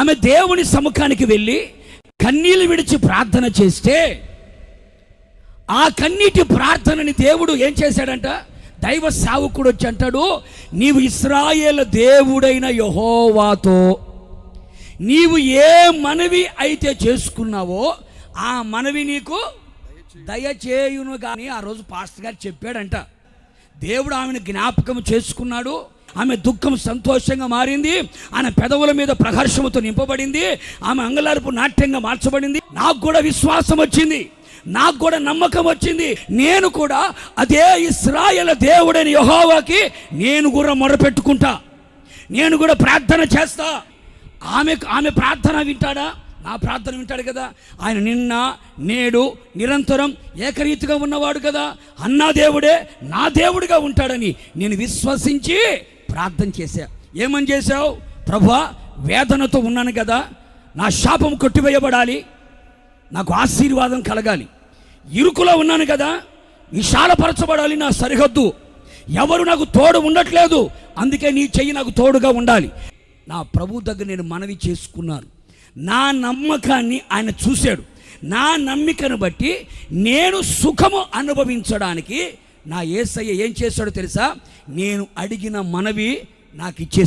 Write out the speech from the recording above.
ఆమె దేవుని సముఖానికి వెళ్ళి కన్నీళ్లు విడిచి ప్రార్థన చేస్తే ఆ కన్నీటి ప్రార్థనని దేవుడు ఏం చేశాడంట? దైవ సేవకుడు వచ్చి అంటాడు, నీవు ఇశ్రాయేలు దేవుడైన యెహోవాతో నీవు ఏ మనవి అయితే చేసుకున్నావో ఆ మనవి నీకు దయచేయును కానీ ఆ రోజు పాస్టర్ గారు చెప్పాడంట. దేవుడు ఆమెను జ్ఞాపకం చేసుకున్నాడు. ఆమె దుఃఖం సంతోషంగా మారింది. ఆమె పెదవుల మీద ప్రహర్షముతో నింపబడింది. ఆమె అంగలార్పు నాట్యంగా మార్చబడింది. నాకు కూడా విశ్వాసం వచ్చింది, నాకు కూడా నమ్మకం వచ్చింది. నేను కూడా అదే ఇశ్రాయేలు దేవుడైన యెహోవాకి నేను కూడా మొరపెట్టుకుంటా, నేను కూడా ప్రార్థన చేస్తా. ఆమె ప్రార్థన వింటాడా? నా ప్రార్థన వింటాడు కదా. ఆయన నిన్న నేడు నిరంతరం ఏకరీతిగా ఉన్నవాడు కదా. అన్నా దేవుడే నా దేవుడిగా ఉంటాడని నేను విశ్వసించి ప్రార్థన చేశా. ఏమని చేశావు? ప్రభువా, వేదనతో ఉన్నాను కదా, నా శాపం కొట్టివేయబడాలి, నాకు ఆశీర్వాదం కలగాలి. ఇరుకులో ఉన్నాను కదా, విశాలపరచబడాలి నా సరిహద్దు. ఎవరు నాకు తోడు ఉండట్లేదు, అందుకే నీ చెయ్యి నాకు తోడుగా ఉండాలి. నా ప్రభు దగ్గర నేను మనవి చేసుకున్నాను. నా నమ్మకాన్ని ఆయన చూశాడు. నా నమ్మికను బట్టి నేను సుఖము అనుభవించడానికి నా యేసయ్య ఏం చేశాడో తెలుసా? నేను అడిగిన మనవి నాకు ఇచ్చేశాడు.